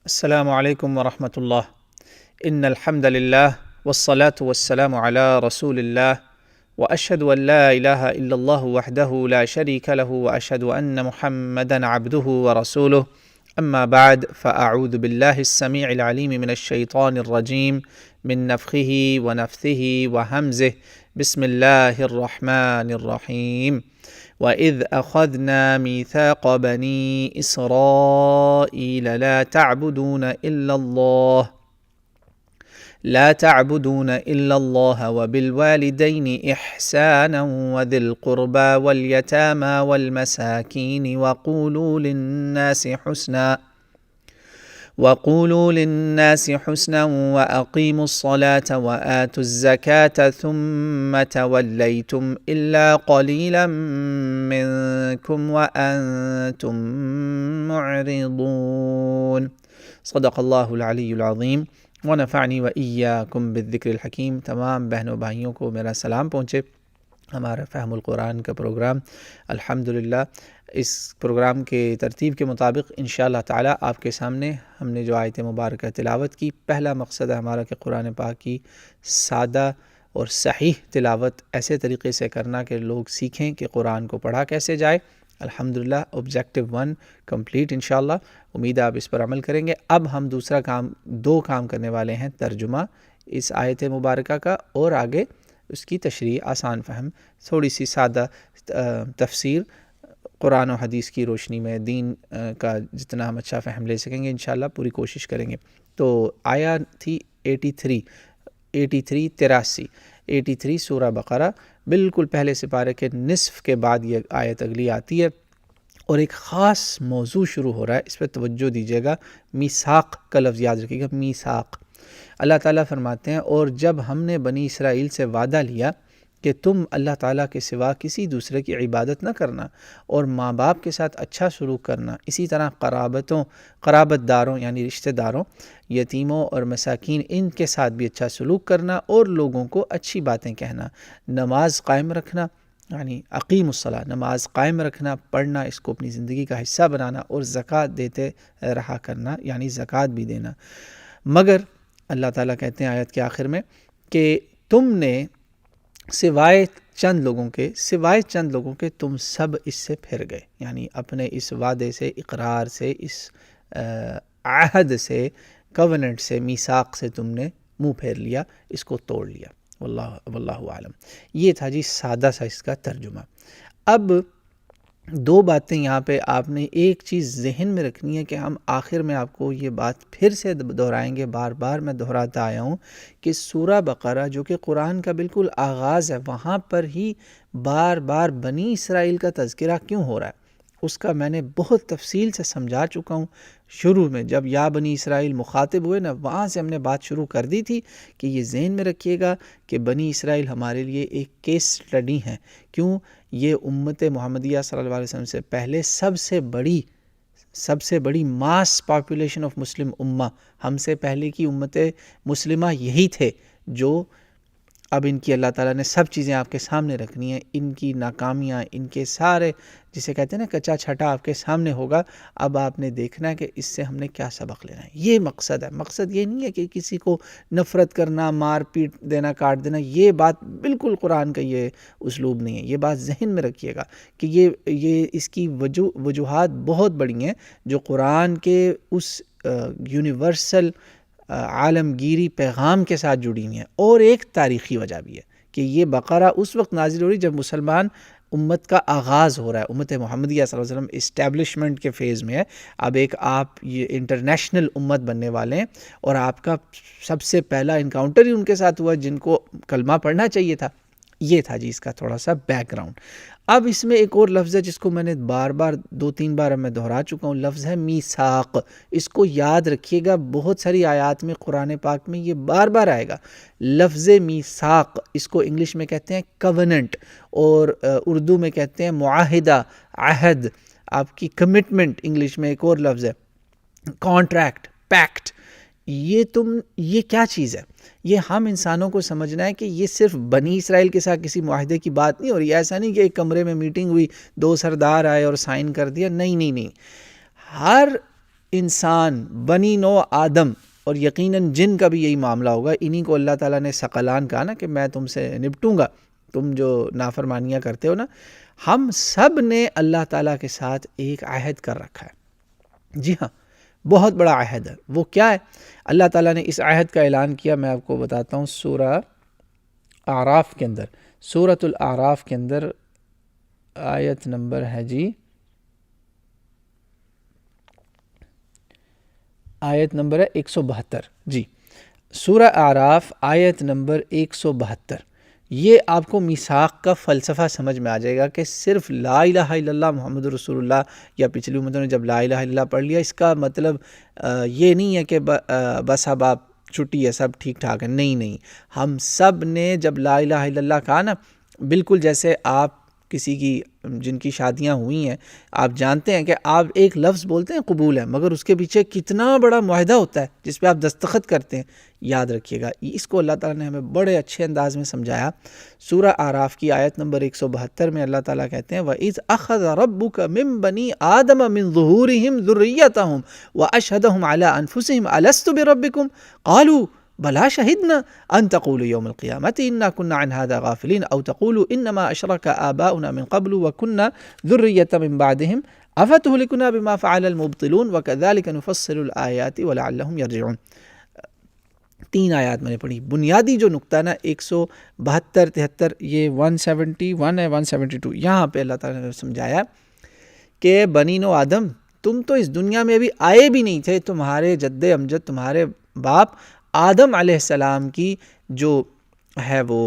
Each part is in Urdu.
السلام عليكم ورحمة الله. إن الحمد لله والصلاة والسلام على رسول الله وأشهد أن لا إله إلا الله وحده لا شريك له وأشهد أن محمدا عبده ورسوله. أما بعد فأعوذ بالله السميع العليم من الشيطان الرجيم من نفخه ونفثه وهمزه. بسم الله الرحمن الرحيم. وَإِذْ أَخَذْنَا مِيثَاقَ بَنِي إِسْرَائِيلَ لَا تَعْبُدُونَ إِلَّا اللَّهَ وَبِالْوَالِدَيْنِ إِحْسَانًا وَذِي الْقُرْبَى وَالْيَتَامَى وَالْمَسَاكِينِ وقولوا للناس حسنا وأقيموا الصلاة وآتوا الزكاة ثم توليتم إلا قليلا منكم وأنتم معرضون. صدق اللہ العلی العظیم ونفعنی وإیاکم بالذکر الحکیم. تمام بہنوں بھائیوں کو میرا سلام پہنچے. ہمارا فہم القرآن کا پروگرام الحمدللہ، اس پروگرام کے ترتیب کے مطابق انشاءاللہ تعالی آپ کے سامنے ہم نے جو آیت مبارکہ تلاوت کی، پہلا مقصد ہے ہمارا کہ قرآن پاک کی سادہ اور صحیح تلاوت ایسے طریقے سے کرنا کہ لوگ سیکھیں کہ قرآن کو پڑھا کیسے جائے. الحمدللہ آبجیکٹیو 1 کمپلیٹ انشاءاللہ. امید ہے آپ اس پر عمل کریں گے. اب ہم دو کام کرنے والے ہیں، ترجمہ اس آیت مبارکہ کا اور آگے اس کی تشریح، آسان فہم، تھوڑی سی سادہ تفسیر قرآن و حدیث کی روشنی میں دین کا جتنا ہم اچھا فہم لے سکیں گے انشاءاللہ پوری کوشش کریں گے. تو آیا تھی 83 سورہ بقرہ، بالکل پہلے سپارے کے نصف کے بعد یہ آیت اگلی آتی ہے اور ایک خاص موضوع شروع ہو رہا ہے. اس پہ توجہ دیجیے گا. میثاق کا لفظ یاد رکھیے گا، میثاق. اللہ تعالیٰ فرماتے ہیں اور جب ہم نے بنی اسرائیل سے وعدہ لیا کہ تم اللہ تعالیٰ کے سوا کسی دوسرے کی عبادت نہ کرنا اور ماں باپ کے ساتھ اچھا سلوک کرنا، اسی طرح قرابت داروں یعنی رشتہ داروں، یتیموں اور مساکین ان کے ساتھ بھی اچھا سلوک کرنا اور لوگوں کو اچھی باتیں کہنا، نماز قائم رکھنا یعنی اقیم الصلاۃ، نماز قائم رکھنا، پڑھنا، اس کو اپنی زندگی کا حصہ بنانا اور زکوٰۃ دیتے رہا کرنا یعنی زکوٰۃ بھی دینا. مگر اللہ تعالیٰ کہتے ہیں آیت کے آخر میں کہ تم نے سوائے چند لوگوں کے تم سب اس سے پھر گئے، یعنی اپنے اس وعدے سے، اقرار سے، اس عہد سے، کووننٹ سے، میثاق سے تم نے منہ پھیر لیا، اس کو توڑ لیا. واللہ عالم. یہ تھا جی سادہ سا اس کا ترجمہ. اب دو باتیں یہاں پہ آپ نے ایک چیز ذہن میں رکھنی ہے کہ ہم آخر میں آپ کو یہ بات پھر سے دہرائیں گے، بار بار میں دہراتا آیا ہوں کہ سورہ بقرہ جو کہ قرآن کا بالکل آغاز ہے، وہاں پر ہی بار بار بنی اسرائیل کا تذکرہ کیوں ہو رہا ہے، اس کا میں نے بہت تفصیل سے سمجھا چکا ہوں. شروع میں جب یا بنی اسرائیل مخاطب ہوئے نا، وہاں سے ہم نے بات شروع کر دی تھی کہ یہ ذہن میں رکھیے گا کہ بنی اسرائیل ہمارے لیے ایک کیس سٹڈی ہے. کیوں؟ یہ امت محمدیہ صلی اللہ علیہ وسلم سے پہلے سب سے بڑی ماس پاپولیشن آف مسلم امہ، ہم سے پہلے کی امت مسلمہ یہی تھے جو اب ان کی اللہ تعالیٰ نے سب چیزیں آپ کے سامنے رکھنی ہیں، ان کی ناکامیاں، ان کے سارے جسے کہتے ہیں نا کچا چھٹا آپ کے سامنے ہوگا. اب آپ نے دیکھنا ہے کہ اس سے ہم نے کیا سبق لینا ہے. یہ مقصد ہے. مقصد یہ نہیں ہے کہ کسی کو نفرت کرنا، مار پیٹ دینا، کاٹ دینا. یہ بات بالکل قرآن کا یہ اسلوب نہیں ہے. یہ بات ذہن میں رکھیے گا کہ یہ اس کی وجوہات بہت بڑی ہیں جو قرآن کے اس یونیورسل عالمگیری پیغام کے ساتھ جڑی ہوئی ہیں. اور ایک تاریخی وجہ بھی ہے کہ یہ بقرہ اس وقت نازل ہو رہی جب مسلمان امت کا آغاز ہو رہا ہے، امت محمدیہ صلی اللہ علیہ وسلم اسٹیبلشمنٹ کے فیز میں ہے. اب ایک آپ یہ انٹرنیشنل امت بننے والے ہیں اور آپ کا سب سے پہلا انکاؤنٹر ہی ان کے ساتھ ہوا جن کو کلمہ پڑھنا چاہیے تھا. یہ تھا جی اس کا تھوڑا سا بیک گراؤنڈ. اب اس میں ایک اور لفظ ہے جس کو میں نے بار بار 2-3 بار میں دہرا چکا ہوں، لفظ ہے میثاق. اس کو یاد رکھیے گا، بہت ساری آیات میں قرآن پاک میں یہ بار بار آئے گا. لفظ میثاق اس کو انگلش میں کہتے ہیں کووننٹ اور اردو میں کہتے ہیں معاہدہ، عہد، آپ کی کمٹمنٹ. انگلش میں ایک اور لفظ ہے کانٹریکٹ، پیکٹ. یہ کیا چیز ہے؟ یہ ہم انسانوں کو سمجھنا ہے کہ یہ صرف بنی اسرائیل کے ساتھ کسی معاہدے کی بات نہیں ہو رہی. ایسا نہیں کہ ایک کمرے میں میٹنگ ہوئی، 2 سردار آئے اور سائن کر دیا. نہیں. ہر انسان بنی نو آدم اور یقیناً جن کا بھی یہی معاملہ ہوگا، انہی کو اللہ تعالیٰ نے ثقلان کہا نا کہ میں تم سے نپٹوں گا، تم جو نافرمانیاں کرتے ہو نا. ہم سب نے اللہ تعالیٰ کے ساتھ ایک عہد کر رکھا ہے. جی ہاں، بہت بڑا عہد ہے. وہ کیا ہے؟ اللہ تعالیٰ نے اس عہد کا اعلان کیا، میں آپ کو بتاتا ہوں. سورہ اعراف کے اندر، سورۃ الاعراف کے اندر آیت نمبر ہے جی، آیت نمبر ہے 172. جی، سورہ اعراف آیت نمبر 172. یہ آپ کو میثاق کا فلسفہ سمجھ میں آ جائے گا کہ صرف لا الہ الا اللہ محمد رسول اللہ، یا پچھلی امتوں نے جب لا الہ الا اللہ پڑھ لیا، اس کا مطلب یہ نہیں ہے کہ بس اب آپ چھٹی ہے، سب ٹھیک ٹھاک ہے. نہیں، ہم سب نے جب لا الہ الا اللہ کہا نا، بالکل جیسے آپ کسی کی جن کی شادیاں ہوئی ہیں، آپ جانتے ہیں کہ آپ ایک لفظ بولتے ہیں قبول ہے، مگر اس کے پیچھے کتنا بڑا معاہدہ ہوتا ہے جس پہ آپ دستخط کرتے ہیں. یاد رکھیے گا، اس کو اللہ تعالیٰ نے ہمیں بڑے اچھے انداز میں سمجھایا. سورہ اعراف کی آیت نمبر 172 میں اللہ تعالیٰ کہتے ہیں وَإِذْ أَخَذَ رَبُّكَ مِن بَنِي آدَمَ مِن ظُهُورِهِمْ ذُرِّيَّتَهُمْ وَأَشْهَدَهُمْ عَلَىٰ أَنفُسِهِمْ أَلَسْتُ بِرَبِّكُمْ قَالُوا بلا شہدنا ان تقولوا یوم القیامت انا كنا عن هذا غافلین او تقولوا انما اشرک آباؤنا من قبل وكنا ذریة من بعدهم افتهلكنا بما فعل المبطلون وكذلك نفصل الآیات ولعلهم یرجعون. 3 آیات میں نے پڑھی. بنیادی جو نقطہ نا 172 73 یہ 171 ہے 172، یہاں پہ اللہ تعالیٰ نے سمجھایا کہ بنی نو آدم، تم تو اس دنیا میں ابھی آئے بھی نہیں تھے. تمہارے جد امجد، تمہارے باپ آدم علیہ السلام کی جو ہے وہ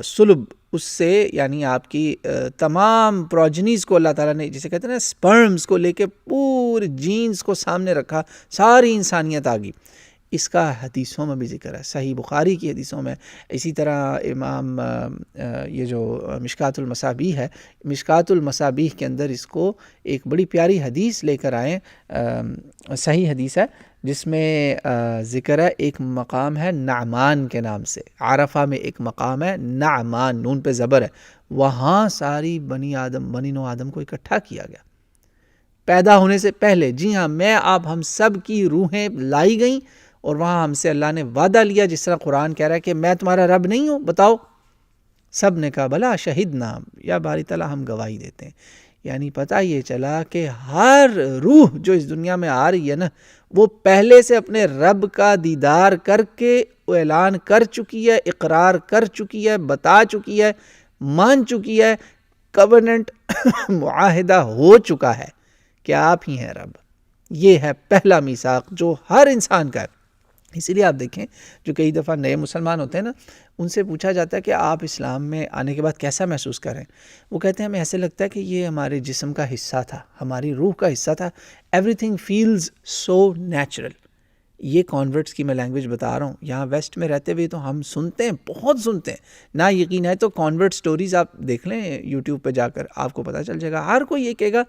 صلب، اس سے یعنی آپ کی تمام پروجنیز کو اللہ تعالیٰ نے، جسے کہتے ہیں نا سپرمز کو لے کے پورے جینز کو سامنے رکھا، ساری انسانیت آ گئی. اس کا حدیثوں میں بھی ذکر ہے، صحیح بخاری کی حدیثوں میں. اسی طرح امام یہ جو مشکات المصابیح ہے، مشکات المصابیح کے اندر اس کو ایک بڑی پیاری حدیث لے کر آئیں، صحیح حدیث ہے جس میں ذکر ہے. ایک مقام ہے نعمان کے نام سے، عرفہ میں ایک مقام ہے نعمان، نون پہ زبر ہے. وہاں ساری بنی نو آدم کو اکٹھا کیا گیا پیدا ہونے سے پہلے. جی ہاں، میں آپ ہم سب کی روحیں لائی گئیں اور وہاں ہم سے اللہ نے وعدہ لیا، جس طرح قرآن کہہ رہا ہے کہ میں تمہارا رب نہیں ہوں، بتاؤ. سب نے کہا بلا شہدنا، یا باری تعالیٰ ہم گواہی دیتے ہیں. یعنی پتہ یہ چلا کہ ہر روح جو اس دنیا میں آ رہی ہے نا، وہ پہلے سے اپنے رب کا دیدار کر کے اعلان کر چکی ہے، اقرار کر چکی ہے، بتا چکی ہے، مان چکی ہے، کورننٹ معاہدہ ہو چکا ہے کہ آپ ہی ہیں رب. یہ ہے پہلا میثاق جو ہر انسان کا ہے. اسی لیے آپ دیکھیں جو کئی دفعہ نئے مسلمان ہوتے ہیں نا، ان سے پوچھا جاتا ہے کہ آپ اسلام میں آنے کے بعد کیسا محسوس کریں. وہ کہتے ہیں ہمیں ایسے لگتا ہے کہ یہ ہمارے جسم کا حصہ تھا، ہماری روح کا حصہ تھا. Every thing feels so natural. یہ کانورٹس کی میں لینگویج بتا رہا ہوں. یہاں ویسٹ میں رہتے ہوئے تو ہم سنتے ہیں، بہت سنتے ہیں. نہ یقین ہے تو کانورٹ سٹوریز آپ دیکھ لیں یوٹیوب پہ جا کر، آپ کو پتہ چل جائے گا. ہر کوئی یہ کہے گا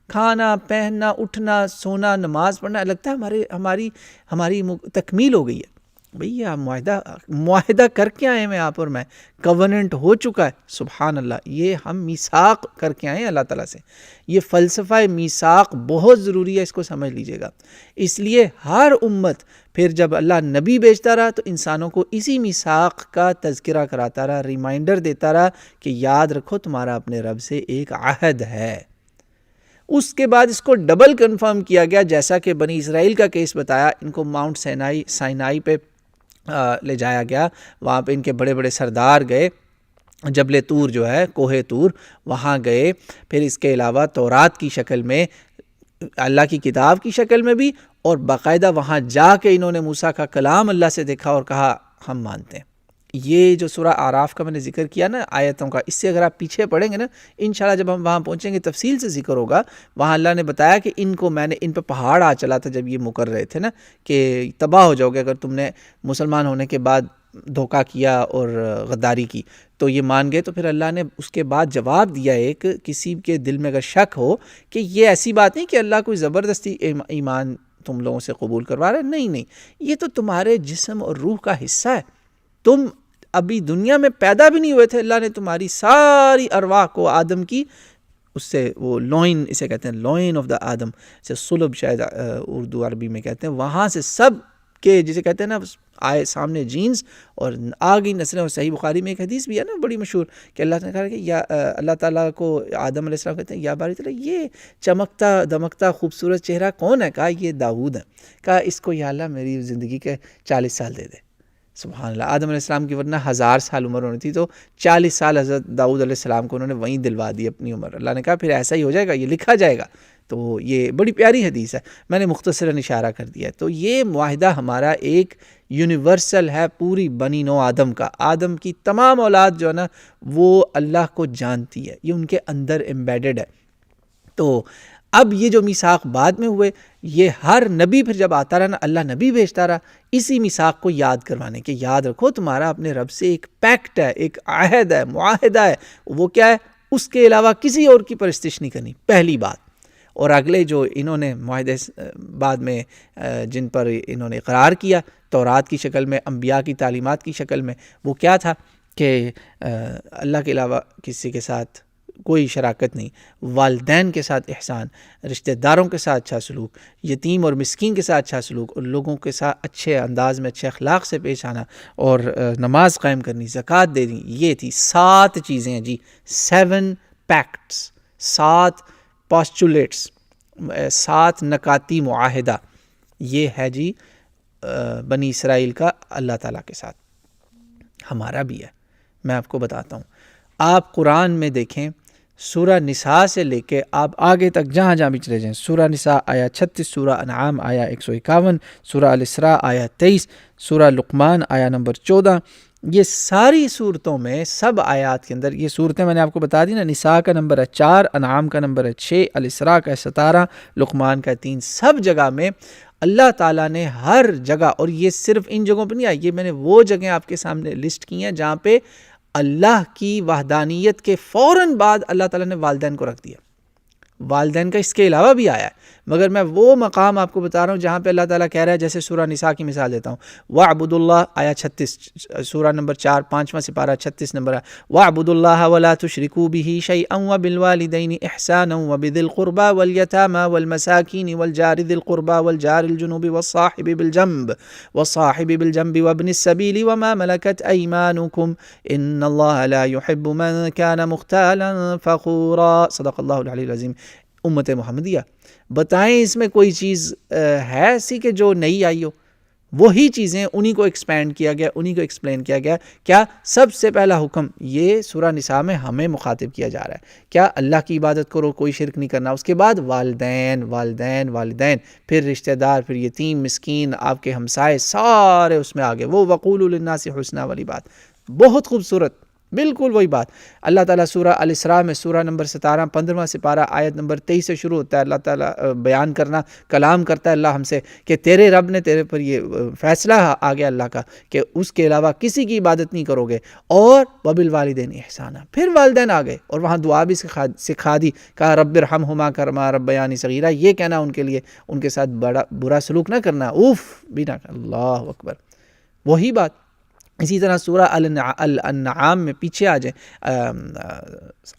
کھانا پہننا اٹھنا سونا نماز پڑھنا لگتا ہے ہماری تکمیل ہو گئی ہے. بھئی آپ معاہدہ کر کے آئے ہیں آپ اور میں، کورننٹ ہو چکا ہے. سبحان اللہ، یہ ہم میثاق کر کے آئے ہیں اللہ تعالیٰ سے. یہ فلسفہ میثاق بہت ضروری ہے، اس کو سمجھ لیجئے گا. اس لیے ہر امت پھر جب اللہ نبی بھیجتا رہا تو انسانوں کو اسی میثاق کا تذکرہ کراتا رہا، ریمائنڈر دیتا رہا کہ یاد رکھو تمہارا اپنے رب سے ایک عہد ہے. اس کے بعد اس کو ڈبل کنفرم کیا گیا، جیسا کہ بنی اسرائیل کا کیس بتایا. ان کو ماؤنٹ سینائی پہ لے جایا گیا. وہاں پہ ان کے بڑے بڑے سردار گئے، جبل طور جو ہے، کوہ طور، وہاں گئے. پھر اس کے علاوہ تورات کی شکل میں، اللہ کی کتاب کی شکل میں بھی، اور باقاعدہ وہاں جا کے انہوں نے موسیٰ کا کلام اللہ سے دیکھا اور کہا ہم مانتے ہیں. یہ جو سورہ اعراف کا میں نے ذکر کیا نا آیتوں کا، اس سے اگر آپ پیچھے پڑھیں گے نا، انشاءاللہ جب ہم وہاں پہنچیں گے تفصیل سے ذکر ہوگا. وہاں اللہ نے بتایا کہ میں نے ان پہ پہاڑ آ چلا تھا جب یہ مکر رہے تھے نا کہ تباہ ہو جاؤ گے اگر تم نے مسلمان ہونے کے بعد دھوکہ کیا اور غداری کی. تو یہ مان گئے. تو پھر اللہ نے اس کے بعد جواب دیا، ایک کسی کے دل میں اگر شک ہو کہ یہ ایسی بات نہیں کہ اللہ کوئی زبردستی ایمان تم لوگوں سے قبول کروا رہا ہے، نہیں، یہ تو تمہارے جسم اور روح کا حصہ ہے. تم ابھی دنیا میں پیدا بھی نہیں ہوئے تھے، اللہ نے تمہاری ساری ارواح کو آدم کی اس سے وہ لوئن اسے کہتے ہیں، لوئن آف دا آدم سے صلب شاید اردو عربی میں کہتے ہیں، وہاں سے سب کے جسے کہتے ہیں نا آئے سامنے جینز اور آگئی نسلیں. اور صحیح بخاری میں ایک حدیث بھی ہے نا بڑی مشہور کہ اللہ نے کہا کہ یا اللہ تعالیٰ کو آدم علیہ السلام کہتے ہیں یا باری تعالیٰ یہ چمکتا دمکتا خوبصورت چہرہ کون ہے؟ کہا یہ داؤد ہے. کہا اس کو یا اللہ میری زندگی کے 40 سال دے دے. سبحان اللہ. آدم علیہ السلام کی ورنہ 1000 سال عمر ہونی تھی، تو 40 سال حضرت داؤد علیہ السلام کو انہوں نے وہیں دلوا دی اپنی عمر. اللہ نے کہا پھر ایسا ہی ہو جائے گا، یہ لکھا جائے گا. تو یہ بڑی پیاری حدیث ہے، میں نے مختصراً اشارہ کر دیا ہے. تو یہ معاہدہ ہمارا ایک یونیورسل ہے پوری بنی نو آدم کا. آدم کی تمام اولاد جو ہے نا وہ اللہ کو جانتی ہے، یہ ان کے اندر ایمبیڈڈ ہے. تو اب یہ جو میثاق بعد میں ہوئے، یہ ہر نبی پھر جب آتا رہا نا، اللہ نبی بھیجتا رہا اسی میثاق کو یاد کروانے کہ یاد رکھو تمہارا اپنے رب سے ایک پیکٹ ہے، ایک عہد ہے، معاہدہ ہے. وہ کیا ہے؟ اس کے علاوہ کسی اور کی پرستش نہیں کرنی، پہلی بات. اور اگلے جو انہوں نے معاہدے بعد میں جن پر انہوں نے اقرار کیا تورات کی شکل میں، انبیاء کی تعلیمات کی شکل میں، وہ کیا تھا کہ اللہ کے علاوہ کسی کے ساتھ کوئی شراکت نہیں، والدین کے ساتھ احسان، رشتہ داروں کے ساتھ اچھا سلوک، یتیم اور مسکین کے ساتھ اچھا سلوک، اور لوگوں کے ساتھ اچھے انداز میں اچھے اخلاق سے پیش آنا، اور نماز قائم کرنی، زکوٰۃ دینی. یہ تھی 7 چیزیں ہیں جی، 7 پیکٹس، 7 پاسچولیٹس، 7 نکاتی معاہدہ. یہ ہے جی بنی اسرائیل کا اللہ تعالیٰ کے ساتھ. ہمارا بھی ہے. میں آپ کو بتاتا ہوں، آپ قرآن میں دیکھیں سورہ نساء سے لے کے آپ آگے تک جہاں جہاں بھی چلے جائیں، سورہ نساء آیا 36، سورہ انعام آیا 151، سورہ الاسراء آیا 23، سورہ لقمان آیا نمبر 14. یہ ساری صورتوں میں سب آیات کے اندر یہ صورتیں میں نے آپ کو بتا دی نا، نساء کا نمبر ہے 4، انعام کا نمبر ہے 6، الاسراء کا ہے 17، لقمان کا ہے 3. سب جگہ میں اللہ تعالیٰ نے ہر جگہ، اور یہ صرف ان جگہوں پہ نہیں آئی، یہ میں نے وہ جگہیں آپ کے سامنے لسٹ کی ہیں جہاں پہ اللہ کی وحدانیت کے فوراً بعد اللہ تعالیٰ نے والدین کو رکھ دیا. والدین کا اس کے علاوہ بھی آیا ہے، مگر میں وہ مقام آپ کو بتا رہا ہوں جہاں پہ اللہ تعالیٰ کہہ رہا ہے، جیسے سورہ نساء کی مثال دیتا ہوں، وَاعْبُدُوا اللَّهَ آیا 36، سورہ نمبر 4 5واں سپارہ 36 نمبر ہے، وَاعْبُدُوا اللَّهَ وَلَا تُشْرِكُوا بِهِ شَيْئًا وَبِالْوَالِدَيْنِ إِحْسَانًا وَبِذِي الْقُرْبَى وَالْيَتَامَى وَالْمَسَاكِينِ وَالْجَارِ ذِي الْقُرْبَى وَالْجَارِ الْجُنُوبِ وَالصَّاحِبِ بِالْجَنبِ وَابْنِ السَّبِيلِ وَمَا مَلَكَتْ أَيْمَانُكُمْ إِنَّ اللَّهَ لَا يُحِبُّ مَنْ كَانَ مُخْتَالًا فَخُورًا. صدق اللہ العلی العظیم. امت محمدیہ بتائیں اس میں کوئی چیز ہے ایسی کہ جو نئی آئی ہو؟ وہی چیزیں انہی کو ایکسپینڈ کیا گیا، انہی کو ایکسپلین کیا گیا. کیا سب سے پہلا حکم یہ سورہ نساء میں ہمیں مخاطب کیا جا رہا ہے، کیا اللہ کی عبادت کرو، کوئی شرک نہیں کرنا. اس کے بعد والدین والدین والدین، پھر رشتہ دار، پھر یتیم مسکین، آپ کے ہمسائے، سارے اس میں آگے. وہ وقولوا للناس حسنا والی بات بہت خوبصورت، بالکل وہی بات. اللہ تعالیٰ سورہ الاسراء میں سورہ نمبر 17 15واں سپارہ آیت نمبر 23 سے شروع ہوتا ہے. اللہ تعالیٰ بیان کرنا، کلام کرتا ہے اللہ ہم سے کہ تیرے رب نے تیرے پر یہ فیصلہ آ گیا اللہ کا کہ اس کے علاوہ کسی کی عبادت نہیں کرو گے، اور وبالوالدین احسانا. پھر والدین آ گئے اور وہاں دعا بھی سکھا دی، کہا رب ارحمہما کما ربیانی صغیرا. یہ کہنا ان کے لیے، ان کے ساتھ بڑا برا سلوک نہ کرنا، اوف بھی نہ کرنا. اللہ اکبر. وہی بات اسی طرح سورہ الانعام میں پیچھے آ جائیں،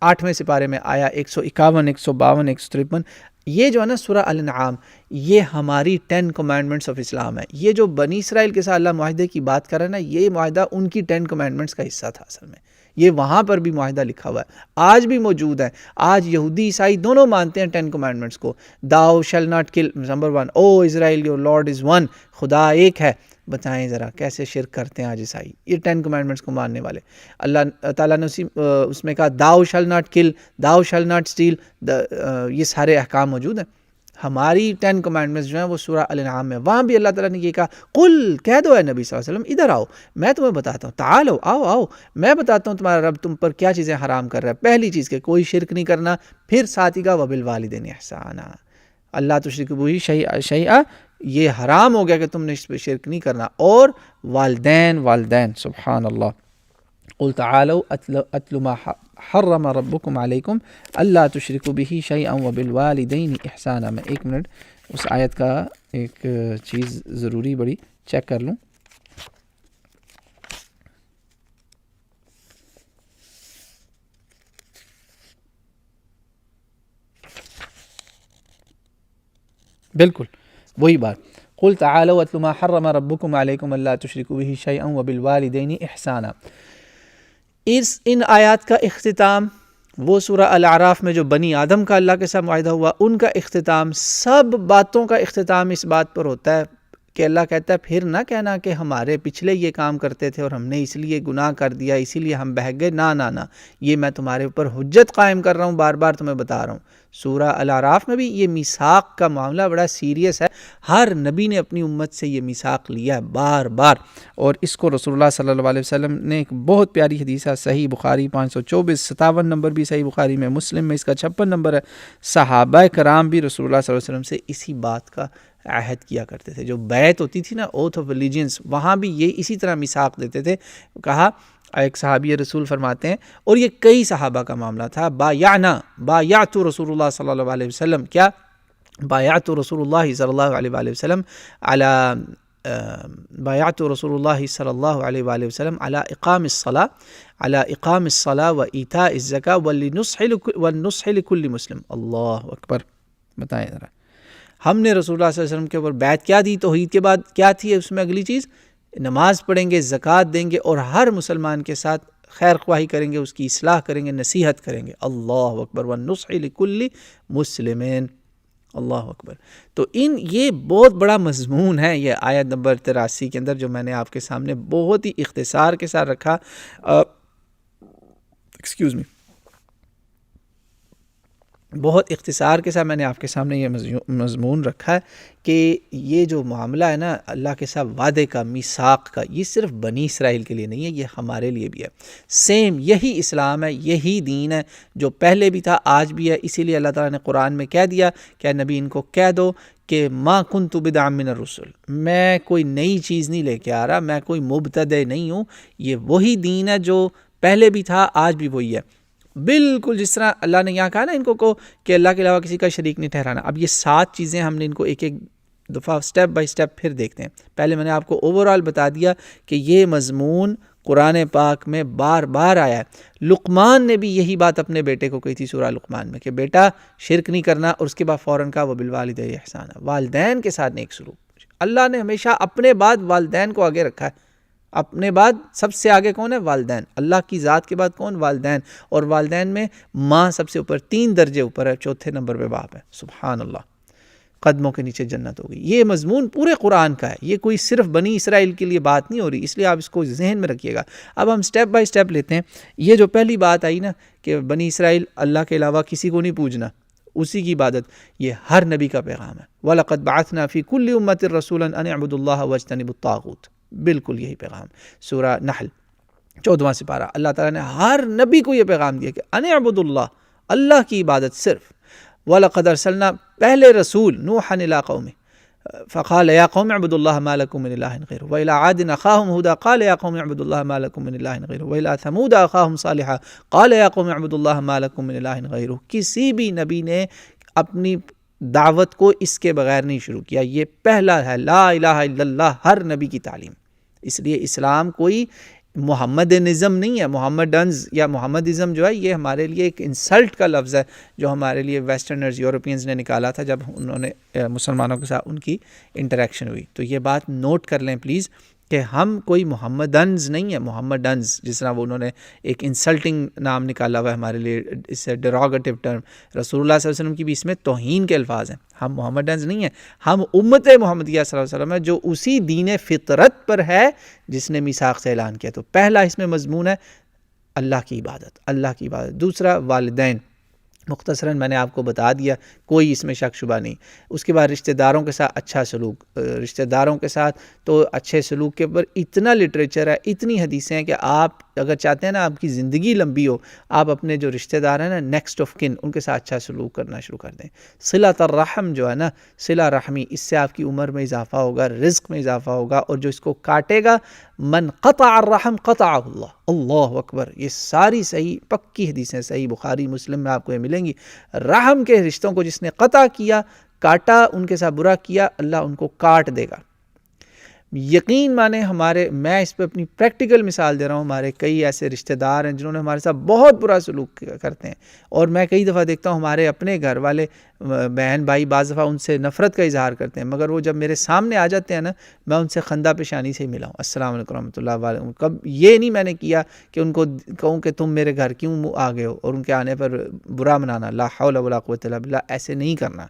8ویں سپارے میں آیا 151 152 153. یہ جو ہے نا سورہ الانعام، یہ ہماری 10 کمانڈمنٹس آف اسلام ہے. یہ جو بنی اسرائیل کے ساتھ اللہ معاہدے کی بات کر رہا ہے نا، یہ معاہدہ ان کی 10 کمانڈمنٹس کا حصہ تھا اصل میں. یہ وہاں پر بھی معاہدہ لکھا ہوا ہے، آج بھی موجود ہے. آج یہودی عیسائی دونوں مانتے ہیں 10 کمانڈمنٹس کو. Thou shall not kill، number 1، O Israel your Lord is one، خدا ایک ہے. بتائیں ذرا کیسے شرک کرتے ہیں آج عیسائی یہ 10 کمانڈمنٹس کو ماننے والے. اللہ تعالیٰ نے اس میں کہا thou shall not kill، thou shall not steal، یہ سارے احکام موجود ہیں. ہماری 10 کمانڈمنٹس جو ہیں وہ سورہ الانعام میں. وہاں بھی اللہ تعالیٰ نے یہ کہا قل، کہہ دو اے نبی صلی اللہ علیہ وسلم ادھر آؤ، میں تمہیں بتاتا ہوں، تعالو آؤ میں بتاتا ہوں تمہارا رب تم پر کیا چیزیں حرام کر رہا ہے. پہلی چیز کہ کوئی شرک نہیں کرنا، پھر ساتھ ہی کا وبالوالدین احسانا، اللہ تشرکوا بہ شیئا، یہ حرام ہو گیا کہ تم نے اس پہ شرک نہیں کرنا. اور والدین سبحان اللہ. قل تعالوا اتل ما حرم ربکم علیکم اللہ تشرکوا بہ شیئا وبالوالدین احسانا. میں 1 منٹ اس آیت کا ایک چیز ضروری بڑی چیک کر لوں. بالکل وہی بات. قل تعالوا اتل ما حرم ربکم علیکم اللہ تشرکوا بہ شیئا وبالوالدین احسانا. ان آیات کا اختتام وہ سورہ الاعراف میں جو بنی آدم کا اللہ کے ساتھ معاہدہ ہوا ان کا اختتام، سب باتوں کا اختتام اس بات پر ہوتا ہے کہ اللہ کہتا ہے پھر نہ کہنا کہ ہمارے پچھلے یہ کام کرتے تھے اور ہم نے اس لیے گناہ کر دیا اسی لیے ہم بہک گئے. نہ یہ میں تمہارے اوپر حجت قائم کر رہا ہوں، بار بار تمہیں بتا رہا ہوں. سورہ الاعراف میں بھی یہ میثاق کا معاملہ بڑا سیریس ہے. ہر نبی نے اپنی امت سے یہ میثاق لیا ہے بار بار، اور اس کو رسول اللہ صلی اللہ علیہ وسلم نے ایک بہت پیاری حدیث ہے، صحیح بخاری 524، 57 نمبر بھی صحیح بخاری میں، مسلم میں اس کا 56 نمبر ہے. صحابہ کرام بھی رسول اللہ صلی اللہ علیہ وسلم سے اسی بات کا عہد کیا کرتے تھے. جو بیعت ہوتی تھی نا، اوتھ آف الیجنس، وہاں بھی یہ اسی طرح میثاق دیتے تھے. کہا ایک صحابی رسول فرماتے ہیں، اور یہ کئی صحابہ کا معاملہ تھا، بایعت رسول اللہ صلی اللہ علیہ وسلم، کیا بایعت رسول اللہ صلی اللہ علیہ وآلہ وسلم بایعت رسول اللہ صلی اللہ علیہ وآلہ وسلم علی اقام الصلاۃ و ایتاء الزکاۃ والنصح لکل مسلم. اللہ اکبر. بتائیں ذرا، ہم نے رسول اللہ صلی اللہ علیہ وسلم کے اوپر بیعت کیا دی، توحید کے بعد کیا تھی اس میں اگلی چیز؟ نماز پڑھیں گے، زکوٰۃ دیں گے، اور ہر مسلمان کے ساتھ خیر خواہی کریں گے، اس کی اصلاح کریں گے، نصیحت کریں گے. اللہ اکبر. والنصح لکل مسلمین. اللہ اکبر. تو یہ بہت بڑا مضمون ہے یہ آیت نمبر 83 کے اندر، جو میں نے آپ کے سامنے بہت ہی اختصار کے ساتھ رکھا. بہت اختصار کے ساتھ میں نے آپ کے سامنے یہ مضمون رکھا ہے کہ یہ جو معاملہ ہے نا اللہ کے ساتھ وعدے کا، میثاق کا، یہ صرف بنی اسرائیل کے لیے نہیں ہے، یہ ہمارے لیے بھی ہے. سیم یہی اسلام ہے، یہی دین ہے جو پہلے بھی تھا، آج بھی ہے. اسی لیے اللہ تعالیٰ نے قرآن میں کہہ دیا کہ نبی ان کو کہہ دو کہ ما کنت بدعا من الرسل، میں کوئی نئی چیز نہیں لے کے آ رہا، میں کوئی مبتدع نہیں ہوں، یہ وہی دین ہے جو پہلے بھی تھا، آج بھی وہی ہے. بالکل جس طرح اللہ نے یہاں کہا نا ان کو کہ اللہ کے علاوہ کسی کا شریک نہیں ٹھہرانا. اب یہ 7 چیزیں ہم نے ان کو ایک ایک دفعہ سٹیپ بائی سٹیپ پھر دیکھتے ہیں. پہلے میں نے آپ کو اوورآل بتا دیا کہ یہ مضمون قرآن پاک میں بار بار آیا ہے. لقمان نے بھی یہی بات اپنے بیٹے کو کہی تھی سورہ لقمان میں کہ بیٹا شرک نہیں کرنا، اور اس کے بعد فوراً کہا وبالوالدین احسانا، والدین کے ساتھ نیک سلوک. اللہ نے ہمیشہ اپنے بعد والدین کو آگے رکھا ہے. اپنے بعد سب سے آگے کون ہے؟ والدین. اللہ کی ذات کے بعد کون؟ والدین. اور والدین میں ماں سب سے اوپر، 3 درجے اوپر ہے، 4تھے نمبر پہ باپ ہے. سبحان اللہ. قدموں کے نیچے جنت ہوگی. یہ مضمون پورے قرآن کا ہے، یہ کوئی صرف بنی اسرائیل کے لیے بات نہیں ہو رہی، اس لیے آپ اس کو ذہن میں رکھیے گا. اب ہم سٹیپ بائی سٹیپ لیتے ہیں. یہ جو پہلی بات آئی نا کہ بنی اسرائیل اللہ کے علاوہ کسی کو نہیں پوجنا، اسی کی عبادت، یہ ہر نبی کا پیغام ہے. وَلَقَدْ بَعَثْنَا فِي كُلِّ أُمَّةٍ رَسُولًا أَنِ اعْبُدُوا اللَّهَ وَاجْتَنِبُوا الطَّاغُوتَ. بالکل یہی پیغام. سورہ نحل 14واں سپارہ، اللہ تعالیٰ نے ہر نبی کو یہ پیغام دیا کہ ان اعبدوا اللہ، اللہ کی عبادت صرف. وَلَقَدْ أَرْسَلْنَا، پہلے رسول نوحًا إِلَىٰ قَوْمِهِ فَقَالَ يَا قَوْمِ اعْبُدُوا اللَّهَ مَا لَكُم مِّنْ إِلَٰهٍ غَيْرُهُ وَإِلَىٰ عَادٍ أَخَاهُمْ هُودًا قَالَ يَا قَوْمِ اعْبُدُوا اللَّهَ مَا لَكُم مِّنْ إِلَٰهٍ غَيْرُهُ وَإِلَىٰ ثَمُودَ أَخَاهُمْ صَالِحًا قَالَ يَا قَوْمِ اعْبُدُوا اللَّهَ مَا لَكُم مِّنْ إِلَٰهٍ غَيْرُهُ. کسی بھی نبی نے اپنی دعوت کو اس کے بغیر نہیں شروع کیا. یہ پہلا ہے لا الہ الا اللہ، ہر نبی کی تعلیم. اس لیے اسلام کوئی محمدنزم نہیں ہے. محمدنز یا محمدزم جو ہے یہ ہمارے لیے ایک انسلٹ کا لفظ ہے جو ہمارے لیے ویسٹرنرز، یورپینز نے نکالا تھا جب انہوں نے مسلمانوں کے ساتھ ان کی انٹریکشن ہوئی. تو یہ بات نوٹ کر لیں پلیز کہ ہم کوئی محمدنز نہیں ہے. محمدنز جس طرح وہ انہوں نے ایک انسلٹنگ نام نکالا ہوا ہے ہمارے لیے، اس سے ڈیروگیٹو ٹرم. رسول اللہ صلی اللہ علیہ وسلم کی بھی اس میں توہین کے الفاظ ہیں. ہم محمدنز نہیں ہیں، ہم امت محمدیہ صلی اللہ علیہ وسلم ہے جو اسی دین فطرت پر ہے جس نے میثاق سے اعلان کیا. تو پہلا اس میں مضمون ہے اللہ کی عبادت، اللہ کی عبادت. دوسرا والدین، مختصراً میں نے آپ کو بتا دیا، کوئی اس میں شک شبہ نہیں. اس کے بعد رشتہ داروں کے ساتھ اچھا سلوک. رشتہ داروں کے ساتھ تو اچھے سلوک کے اوپر اتنا لٹریچر ہے، اتنی حدیثیں ہیں کہ آپ اگر چاہتے ہیں نا آپ کی زندگی لمبی ہو، آپ اپنے جو رشتہ دار ہیں نا نیکسٹ آف کن، ان کے ساتھ اچھا سلوک کرنا شروع کر دیں. صلۃ الرحم جو ہے نا، صلہ رحمی، اس سے آپ کی عمر میں اضافہ ہوگا، رزق میں اضافہ ہوگا، اور جو اس کو کاٹے گا من قطع الرحم قطعہ اللہ. اللہ اکبر. یہ ساری صحیح پکی حدیثیں صحیح بخاری مسلم میں آپ کو یہ ملیں گی. رحم کے رشتوں کو جس نے قطع کیا، کاٹا، ان کے ساتھ برا کیا، اللہ ان کو کاٹ دے گا. یقین مانے ہمارے، میں اس پہ اپنی پریکٹیکل مثال دے رہا ہوں، ہمارے کئی ایسے رشتہ دار ہیں جنہوں نے ہمارے ساتھ بہت برا سلوک کرتے ہیں، اور میں کئی دفعہ دیکھتا ہوں ہمارے اپنے گھر والے بہن بھائی بعض دفعہ ان سے نفرت کا اظہار کرتے ہیں، مگر وہ جب میرے سامنے آ جاتے ہیں نا، میں ان سے خندہ پیشانی سے ہی ملا ہوں، السلام علیکم رحمۃ اللہ وعلیکم. کب یہ نہیں میں نے کیا کہ ان کو کہوں کہ تم میرے گھر کیوں آ گئے ہو اور ان کے آنے پر برا منانا، لا حول ولا قوۃ الا باللہ، ایسے نہیں کرنا.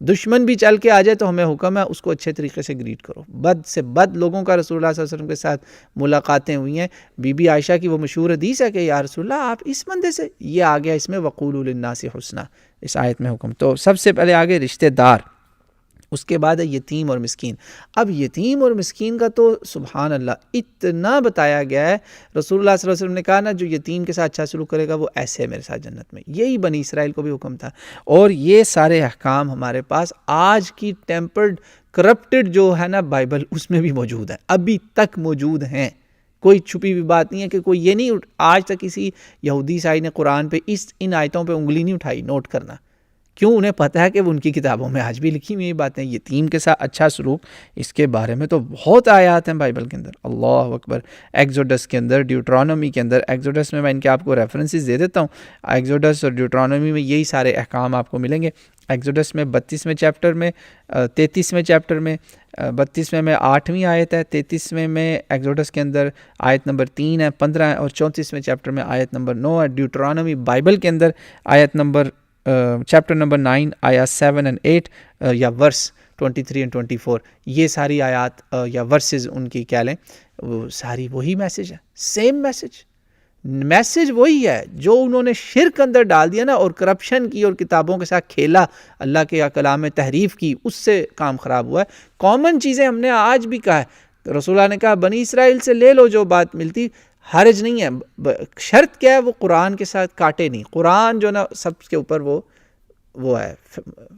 دشمن بھی چل کے آ جائے تو ہمیں حکم ہے اس کو اچھے طریقے سے گریٹ کرو. بد سے بد لوگوں کا رسول اللہ صلی اللہ علیہ وسلم کے ساتھ ملاقاتیں ہوئی ہیں. بی بی عائشہ کی وہ مشہور حدیث ہے کہ یا رسول اللہ آپ اس بندے سے، یہ آ گیا اس میں وقولوا للناس حسنا، اس آیت میں حکم. تو سب سے پہلے آگے رشتہ دار، اس کے بعد ہے یتیم اور مسکین. اب یتیم اور مسکین کا تو سبحان اللہ اتنا بتایا گیا ہے. رسول اللہ صلی اللہ علیہ وسلم نے کہا نا جو یتیم کے ساتھ اچھا سلوک کرے گا وہ ایسے ہے میرے ساتھ جنت میں. یہی بنی اسرائیل کو بھی حکم تھا، اور یہ سارے احکام ہمارے پاس آج کی ٹیمپرڈ کرپٹڈ جو ہے نا بائبل، اس میں بھی موجود ہے، ابھی تک موجود ہیں. کوئی چھپی ہوئی بات نہیں ہے کہ کوئی یہ نہیں آج تک کسی یہودی عیسائی نے قرآن پہ ان آیتوں پہ انگلی نہیں اٹھائی. نوٹ کرنا کیوں، انہیں پتہ ہے کہ وہ ان کی کتابوں میں آج بھی لکھی ہوئی باتیں. یتیم کے ساتھ اچھا سلوک، اس کے بارے میں تو بہت آیات ہیں بائبل کے اندر. اللہ اکبر. ایکزوڈس کے اندر، ڈیوٹرانومی کے اندر، ایکزوڈس میں ان کے آپ کو ریفرنسز دے دیتا ہوں. ایکزوڈس اور ڈیوٹرانومی میں یہی سارے احکام آپ کو ملیں گے. ایکزوڈس میں 32ویں چیپٹر میں، 33ویں چیپٹر میں، 32ویں میں 8ویں آیت ہے، 33ویں میں ایکزوڈس کے اندر آیت نمبر 3 ہے، 15 ہے، اور 34ویں چیپٹر میں آیت نمبر 9 ہے. ڈیوٹرانومی بائبل کے اندر آیت نمبر چیپٹر نمبر 9 آیات 7 اور 8 یا ورس 23 اور 24، یہ ساری آیات یا ورسز ان کی کہہ لیں، وہ ساری وہی میسج ہے، سیم میسج وہی ہے جو انہوں نے شرک اندر ڈال دیا نا، اور کرپشن کی اور کتابوں کے ساتھ کھیلا، اللہ کے کلام میں تحریف کی، اس سے کام خراب ہوا ہے. کامن چیزیں ہم نے آج بھی کہا ہے، رسول اللہ نے کہا بنی اسرائیل سے لے لو جو بات ملتی، حرج نہیں ہے. شرط کیا ہے؟ وہ قرآن کے ساتھ کاٹے نہیں. قرآن جو نا سب کے اوپر وہ ہے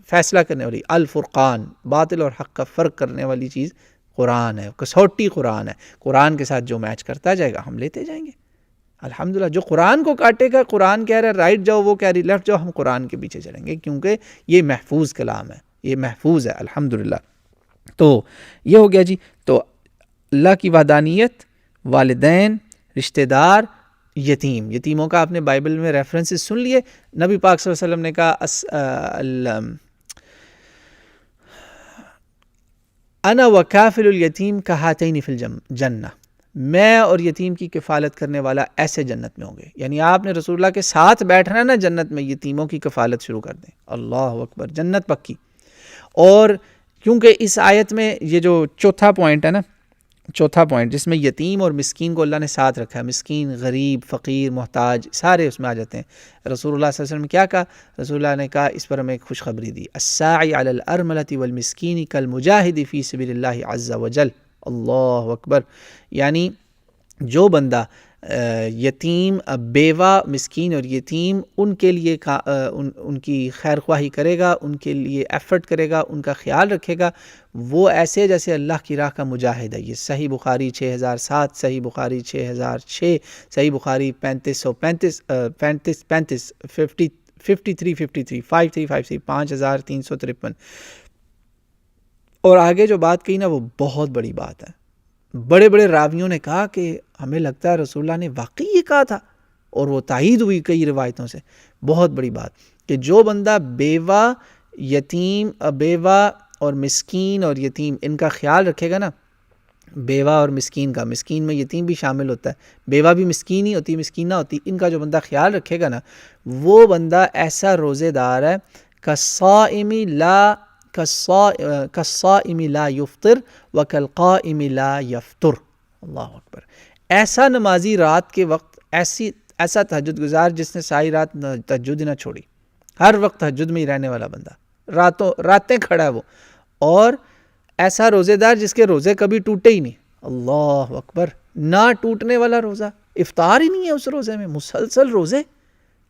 فیصلہ کرنے والی، الفرقان، باطل اور حق کا فرق کرنے والی چیز قرآن ہے، کسوٹی قرآن ہے. قرآن کے ساتھ جو میچ کرتا جائے گا ہم لیتے جائیں گے الحمدللہ. جو قرآن کو کاٹے گا، قرآن کہہ رہا ہے رائٹ جاؤ، وہ کہہ رہی لیفٹ جاؤ، ہم قرآن کے پیچھے چلیں گے، کیونکہ یہ محفوظ کلام ہے، یہ محفوظ ہے الحمدللہ. تو یہ ہو گیا جی. تو اللہ کی وحدانیت، والدین، رشتہ دار، یتیموں کا آپ نے بائبل میں ریفرنسز سن لیے. نبی پاک صلی اللہ علیہ وسلم نے کہا انا وکافل الیتیم کہاتین فی الجنہ، میں اور یتیم کی کفالت کرنے والا ایسے جنت میں ہوں گے. یعنی آپ نے رسول اللہ کے ساتھ بیٹھنا نا جنت میں، یتیموں کی کفالت شروع کر دیں. اللہ اکبر، جنت پکی. اور کیونکہ اس آیت میں یہ جو چوتھا پوائنٹ ہے نا، چوتھا پوائنٹ جس میں یتیم اور مسکین کو اللہ نے ساتھ رکھا ہے، مسکین، غریب، فقیر، محتاج، سارے اس میں آ جاتے ہیں. رسول اللہ صلی اللہ علیہ وسلم نے کیا کہا؟ رسول اللہ نے کہا، اس پر ہمیں ایک خوشخبری دی، الساعی علی الارملۃ والمسکین کالمجاہد فی سبیل اللہ عز وجل. اللہ اکبر. یعنی جو بندہ یتیم، بیوہ، مسکین اور یتیم، ان کے لیے ان کی خیر خواہی کرے گا، ان کے لیے ایفرٹ کرے گا، ان کا خیال رکھے گا، وہ ایسے جیسے اللہ کی راہ کا مجاہد ہے. یہ صحیح بخاری 6007، صحیح بخاری 6006، صحیح بخاری 3535، 5353، 5353، 5353. اور آگے جو بات کہی نا وہ بہت بڑی بات ہے. بڑے بڑے راویوں نے کہا کہ ہمیں لگتا ہے رسول اللہ نے واقعی یہ کہا تھا، اور وہ تائید ہوئی کئی روایتوں سے. بہت بڑی بات کہ جو بندہ بیوہ، یتیم، بیوہ اور مسکین اور یتیم ان کا خیال رکھے گا نا، بیوہ اور مسکین کا، مسکین میں یتیم بھی شامل ہوتا ہے، بیوہ بھی مسکین ہی ہوتی، مسکین نہ ہوتی، ان کا جو بندہ خیال رکھے گا نا، وہ بندہ ایسا روزے دار ہے کالصائم لا یفطر وکالقائم لا یفطر. اللہ اکبر. ایسا نمازی رات کے وقت، ایسا تہجد گزار جس نے ساری رات تہجد نہ چھوڑی، ہر وقت تہجد میں ہی رہنے والا بندہ، راتیں کھڑا ہے وہ، اور ایسا روزے دار جس کے روزے کبھی ٹوٹے ہی نہیں. اللہ اکبر. نہ ٹوٹنے والا روزہ، افطار ہی نہیں ہے اس روزے میں، مسلسل روزے،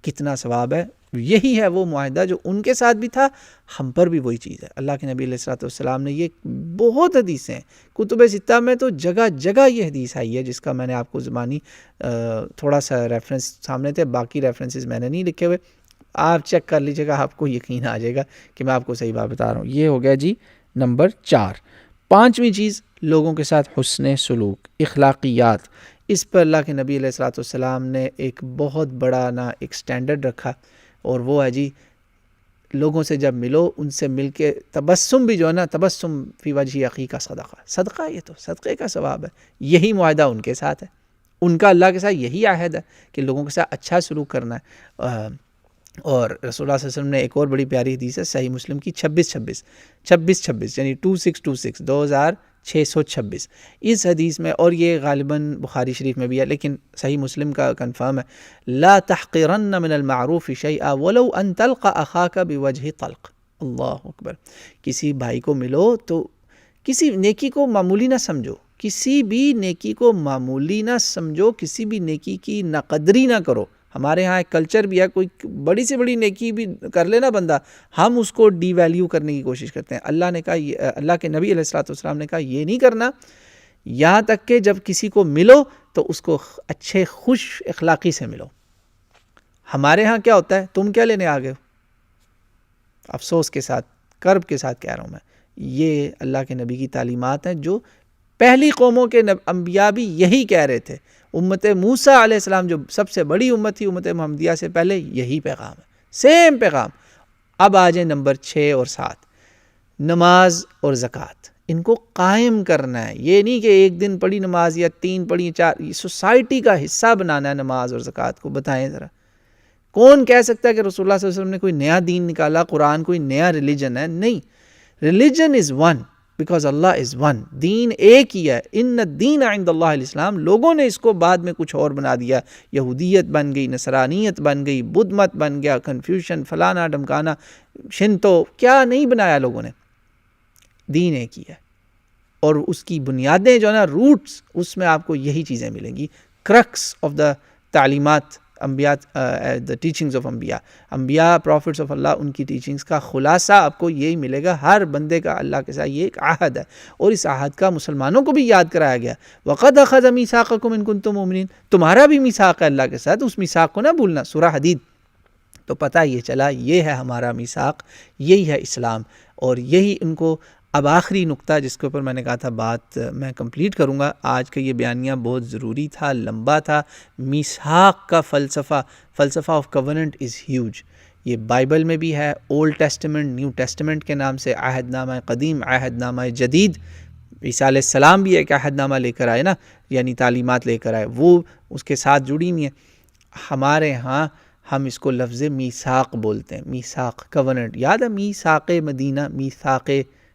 کتنا ثواب ہے. یہی ہے وہ معاہدہ جو ان کے ساتھ بھی تھا، ہم پر بھی وہی چیز ہے. اللہ کے نبی علیہ الصلوۃ والسلام نے یہ بہت حدیثیں ہیں، کتب ستہ میں تو جگہ جگہ یہ حدیث آئی ہے، جس کا میں نے آپ کو زبانی تھوڑا سا ریفرنس سامنے تھے، باقی ریفرنسز میں نے نہیں لکھے ہوئے، آپ چیک کر لیجیے گا، آپ کو یقین آ جائے گا کہ میں آپ کو صحیح بات بتا رہا ہوں. یہ ہو گیا جی نمبر 4. 5ویں چیز لوگوں کے ساتھ حسن سلوک، اخلاقیات. اس پر اللہ کے نبی علیہ الصلوۃ والسلام نے ایک بہت بڑا ایک سٹینڈرڈ رکھا، اور وہ ہے جی لوگوں سے جب ملو ان سے مل کے تبسم بھی جو ہے نا، تبسم فی وجہ اخی کا صدقہ، صدقہ یہ تو صدقے کا ثواب ہے. یہی معاہدہ ان کے ساتھ ہے، ان کا اللہ کے ساتھ یہی عہد ہے کہ لوگوں کے ساتھ اچھا سلوک کرنا ہے. اور رسول اللہ صلی اللہ علیہ وسلم نے ایک اور بڑی پیاری حدیث ہے صحیح مسلم کی 2626 یعنی 2626 2626. اس حدیث میں، اور یہ غالباً بخاری شریف میں بھی ہے لیکن صحیح مسلم کا کنفرم ہے، لا تحقرن من المعروف شیئا ولو ان تلقى اخاک بوجہ طلق. اللہ اکبر. کسی بھائی کو ملو تو کسی نیکی کو معمولی نہ سمجھو، کسی بھی نیکی کو معمولی نہ سمجھو، کسی بھی نیکی کی ناقدری نہ کرو. ہمارے ہاں ایک کلچر بھی ہے، کوئی بڑی سے بڑی نیکی بھی کر لینا بندہ، ہم اس کو ڈی ویلیو کرنے کی کوشش کرتے ہیں. اللہ نے کہا، اللہ کے نبی علیہ الصلوۃ والسلام نے کہا یہ نہیں کرنا. یہاں تک کہ جب کسی کو ملو تو اس کو اچھے خوش اخلاقی سے ملو. ہمارے ہاں کیا ہوتا ہے، تم کیا لینے آ گئے ہو؟ افسوس کے ساتھ، کرب کے ساتھ کہہ رہا ہوں میں، یہ اللہ کے نبی کی تعلیمات ہیں جو پہلی قوموں کے انبیاء بھی یہی کہہ رہے تھے. امت موسیٰ علیہ السلام جو سب سے بڑی امت تھی، امت محمدیہ سے پہلے یہی پیغام ہے، سیم پیغام. اب آ جائیں نمبر 6 اور 7، نماز اور زکوٰۃ. ان کو قائم کرنا ہے. یہ نہیں کہ ایک دن پڑھی نماز یا 3 پڑھی 4، یہ سوسائٹی کا حصہ بنانا ہے نماز اور زکوٰۃ کو. بتائیں ذرا، کون کہہ سکتا ہے کہ رسول اللہ صلی اللہ علیہ وسلم نے کوئی نیا دین نکالا، قرآن کوئی نیا ریلیجن ہے؟ نہیں. Religion is one because Allah is one. دین ایک ہی ہے. ان الدین عند اللہ الاسلام. لوگوں نے اس کو بعد میں کچھ اور بنا دیا، یہودیت بن گئی، نصرانیت بن گئی، بدھ مت بن گیا، کنفیوشن، فلانا ڈمکانا، شنتو، کیا نہیں بنایا لوگوں نے. دین ایک ہی ہے، اور اس کی بنیادیں جو ہے نا، روٹس، اس میں آپ کو یہی چیزیں ملیں گی. کرکس آف دا تعلیمات انبیاء، دا ٹیچنگز آف انبیاء پروفٹس آف اللہ، ان کی ٹیچنگز کا خلاصہ آپ کو یہی ملے گا. ہر بندے کا اللہ کے ساتھ یہ ایک عہد ہے، اور اس عہد کا مسلمانوں کو بھی یاد کرایا گیا. وَقَدْ أَخَذَ مِيثَاقَكُمْ إِن كُنتُم مُؤْمِنِينَ. تمہارا بھی میثاق ہے اللہ کے ساتھ، اس میثاق کو نہ بھولنا. سورہ حدید. تو پتہ یہ چلا یہ ہے ہمارا میثاق، یہی ہے اسلام. اور یہی ان کو. اب آخری نقطہ جس کے اوپر میں نے کہا تھا بات میں کمپلیٹ کروں گا، آج کا یہ بیانیہ بہت ضروری تھا، لمبا تھا. میثاق کا فلسفہ آف کوننٹ از ہیوج. یہ بائبل میں بھی ہے، اولڈ ٹیسٹمنٹ، نیو ٹیسٹمنٹ کے نام سے، عہد نامہ قدیم، عہد نامہ جدید. عیسیٰ علیہ السلام بھی ایک عہد نامہ لے کر آئے نا، یعنی تعلیمات لے کر آئے، وہ اس کے ساتھ جڑی ہوئی ہیں. ہمارے ہاں ہم اس کو لفظ میثاق بولتے ہیں. میثاق، کوننٹ. یاد ہے میثاق مدینہ، میثاق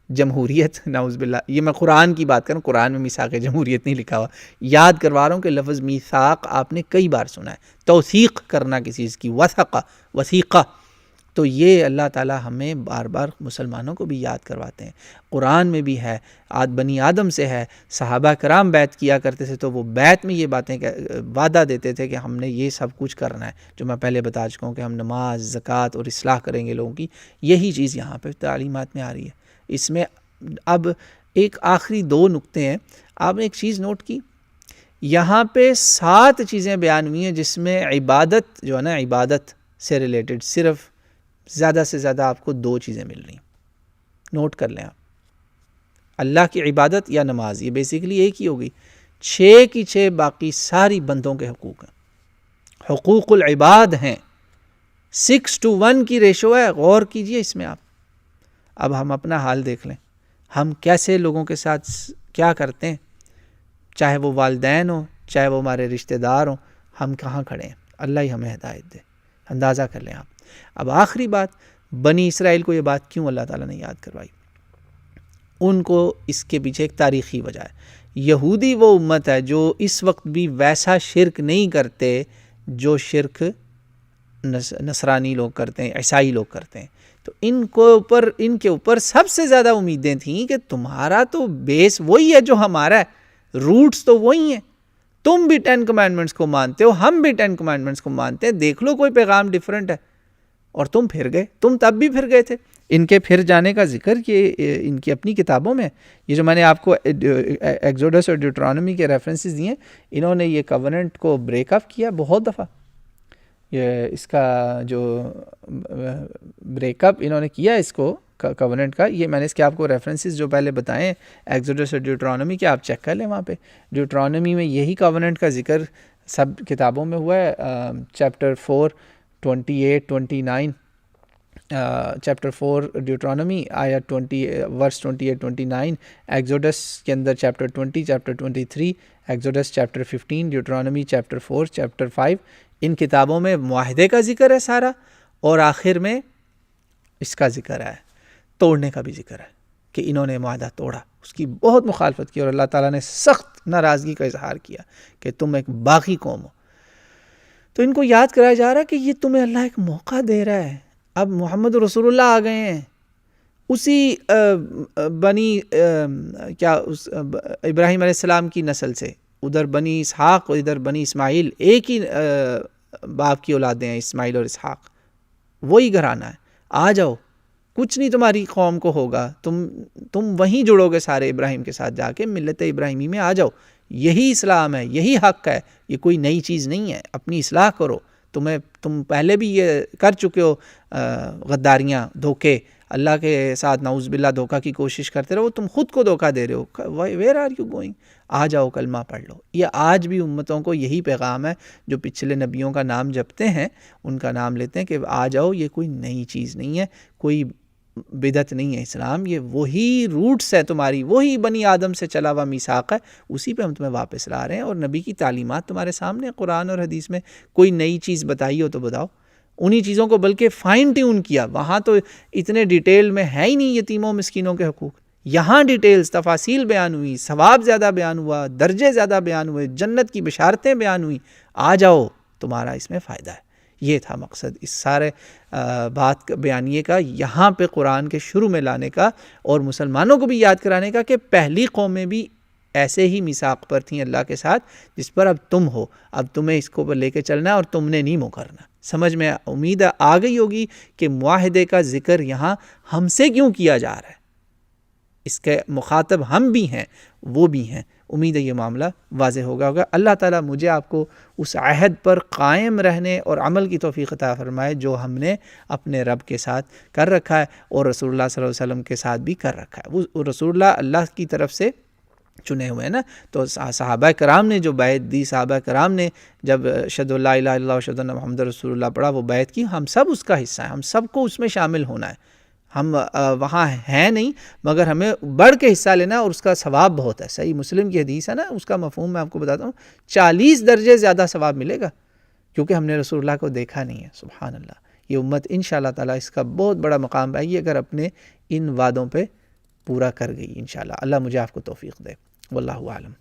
جمہوریت، نعوذ باللہ. یہ میں قرآن کی بات کروں، قرآن میں میثاق جمہوریت نہیں لکھا ہوا. یاد کروا رہا ہوں کہ لفظ میثاق آپ نے کئی بار سنا ہے. توثیق کرنا کسی چیز کی، وثیقہ. تو یہ اللہ تعالی ہمیں بار بار مسلمانوں کو بھی یاد کرواتے ہیں. قرآن میں بھی ہے، بنی آدم سے ہے. صحابہ کرام بیعت کیا کرتے تھے تو وہ بیعت میں یہ باتیں وعدہ دیتے تھے کہ ہم نے یہ سب کچھ کرنا ہے، جو میں پہلے بتا چکا ہوں کہ ہم نماز، زکوٰۃ اور اصلاح کریں گے لوگوں کی. یہی چیز یہاں پہ تعلیمات میں آ رہی ہے. اس میں اب ایک آخری 2 نقطے ہیں. آپ نے ایک چیز نوٹ کی، یہاں پہ 7 چیزیں بیان ہوئی ہیں جس میں عبادت جو ہے نا، عبادت سے ریلیٹڈ صرف زیادہ سے زیادہ آپ کو 2 چیزیں مل رہی ہیں. نوٹ کر لیں آپ، اللہ کی عبادت یا نماز، یہ بیسیکلی ایک ہی ہوگی. 6 کی 6 باقی ساری بندوں کے حقوق ہیں، حقوق العباد ہیں. 6:1 کی ریشو ہے. غور کیجئے اس میں آپ. اب ہم اپنا حال دیکھ لیں، ہم کیسے لوگوں کے ساتھ کیا کرتے ہیں، چاہے وہ والدین ہوں، چاہے وہ ہمارے رشتہ دار ہوں. ہم کہاں کھڑے ہیں؟ اللہ ہی ہمیں ہدایت دے. اندازہ کر لیں آپ. اب آخری بات، بنی اسرائیل کو یہ بات کیوں اللہ تعالیٰ نے یاد کروائی؟ ان کو اس کے پیچھے ایک تاریخی وجہ ہے. یہودی وہ امت ہے جو اس وقت بھی ویسا شرک نہیں کرتے جو شرک نصرانی لوگ کرتے ہیں، عیسائی لوگ کرتے ہیں. تو ان کے اوپر سب سے زیادہ امیدیں تھیں کہ تمہارا تو بیس وہی ہے جو ہمارا ہے، روٹس تو وہی ہیں. تم بھی 10 کمانڈمنٹس کو مانتے ہو، ہم بھی 10 کمانڈمنٹس کو مانتے ہیں. دیکھ لو کوئی پیغام ڈیفرنٹ ہے. اور تم پھر گئے، تم تب بھی پھر گئے تھے. ان کے پھر جانے کا ذکر یہ ان کی اپنی کتابوں میں، یہ جو میں نے آپ کو ایکزوڈس اور ڈیوٹرانومی کے ریفرنسز دیے، انہوں نے یہ کوننٹ کو بریک اپ کیا بہت دفعہ. یہ اس کا جو بریک اپ انہوں نے کیا اس کو کوننٹ کا. یہ میں نے اس کے آپ کو ریفرنسز جو پہلے بتائیں ایگزوڈس اور ڈیوٹرانومی کے آپ چیک کر لیں. وہاں پہ ڈیوٹرانومی میں یہی کوننٹ کا ذکر سب کتابوں میں ہوا ہے. چیپٹر 4 28 29 چیپٹر 4 ڈیوٹرانومی آیا 20 ورس 28 29, ایگزوڈس کے اندر chapter 20 chapter 23, Exodus chapter 15, Deuteronomy chapter 4 chapter 5. ان کتابوں میں معاہدے کا ذکر ہے سارا, اور آخر میں اس کا ذکر ہے, توڑنے کا بھی ذکر ہے کہ انہوں نے معاہدہ توڑا, اس کی بہت مخالفت کی اور اللہ تعالیٰ نے سخت ناراضگی کا اظہار کیا کہ تم ایک باغی قوم ہو. تو ان کو یاد کرایا جا رہا ہے کہ یہ تمہیں اللہ ایک موقع دے رہا ہے. اب محمد رسول اللہ آ گئے ہیں اسی بنی ابراہیم علیہ السلام کی نسل سے, ادھر بنی اسحاق اور ادھر بنی اسماعیل, ایک ہی باپ کی اولادیں ہیں اسماعیل اور اسحاق, وہی گھرانہ ہے. آ جاؤ, کچھ نہیں تمہاری قوم کو ہوگا, تم وہیں جڑو گے سارے ابراہیم کے ساتھ جا کے, ملت ابراہیمی میں آ جاؤ. یہی اسلام ہے, یہی حق ہے, یہ کوئی نئی چیز نہیں ہے. اپنی اصلاح کرو. تم پہلے بھی یہ کر چکے ہو غداریاں, دھوکے, اللہ کے ساتھ نعوذ باللہ دھوکہ کی کوشش کرتے رہو, تم خود کو دھوکہ دے رہے ہو. Where are you going? آ جاؤ کلمہ پڑھ لو. یہ آج بھی امتوں کو یہی پیغام ہے جو پچھلے نبیوں کا نام جپتے ہیں, ان کا نام لیتے ہیں کہ آ جاؤ, یہ کوئی نئی چیز نہیں ہے, کوئی بدعت نہیں ہے اسلام, یہ وہی روٹس ہے تمہاری, وہی بنی آدم سے چلا ہوا میثاق ہے, اسی پہ ہم تمہیں واپس لا رہے ہیں. اور نبی کی تعلیمات تمہارے سامنے قرآن اور حدیث میں, کوئی نئی چیز بتائی ہو تو بتاؤ. انہی چیزوں کو بلکہ فائن ٹیون کیا. وہاں تو اتنے ڈیٹیل میں ہے ہی نہیں یتیموں مسکینوں کے حقوق, یہاں ڈیٹیلز تفاصیل بیان ہوئی, ثواب زیادہ بیان ہوا, درجے زیادہ بیان ہوئے, جنت کی بشارتیں بیان ہوئیں. آ جاؤ, تمہارا اس میں فائدہ ہے. یہ تھا مقصد اس سارے بات بیانیے کا, یہاں پہ قرآن کے شروع میں لانے کا, اور مسلمانوں کو بھی یاد کرانے کا کہ پہلی قومیں بھی ایسے ہی میثاق پر تھیں اللہ کے ساتھ جس پر اب تم ہو. اب تمہیں اس کو لے کے چلنا ہے اور تم نے نہیں مکرنا. سمجھ میں امید آ گئی ہوگی کہ معاہدے کا ذکر یہاں ہم سے کیوں کیا جا رہا ہے, اس کے مخاطب ہم بھی ہیں, وہ بھی ہیں. امید ہے یہ معاملہ واضح ہوگا. اللہ تعالیٰ مجھے آپ کو اس عہد پر قائم رہنے اور عمل کی توفیق عطا فرمائے جو ہم نے اپنے رب کے ساتھ کر رکھا ہے اور رسول اللہ صلی اللہ علیہ وسلم کے ساتھ بھی کر رکھا ہے. وہ رسول اللہ کی طرف سے چنے ہوئے ہیں نا. تو صحابہ کرام نے جو بیعت دی, صحابہ کرام نے جب اشہدو لا الہ الا اللہ واشہدو ان محمد رسول اللہ پڑھا, وہ بیعت کی, ہم سب اس کا حصہ ہیں, ہم سب کو اس میں شامل ہونا ہے. ہم وہاں ہیں نہیں مگر ہمیں بڑھ کے حصہ لینا ہے, اور اس کا ثواب بہت ہے. صحیح مسلم کی حدیث ہے نا, اس کا مفہوم میں آپ کو بتاتا ہوں, 40 درجے زیادہ ثواب ملے گا, کیونکہ ہم نے رسول اللہ کو دیکھا نہیں ہے. سبحان اللہ. یہ امت انشاءاللہ تعالیٰ اس کا بہت بڑا مقام پائے گی اگر اپنے ان وعدوں پہ پورا کر گئی انشاءاللہ. اللہ مجھے آپ کو توفیق دے. واللہ اعلم.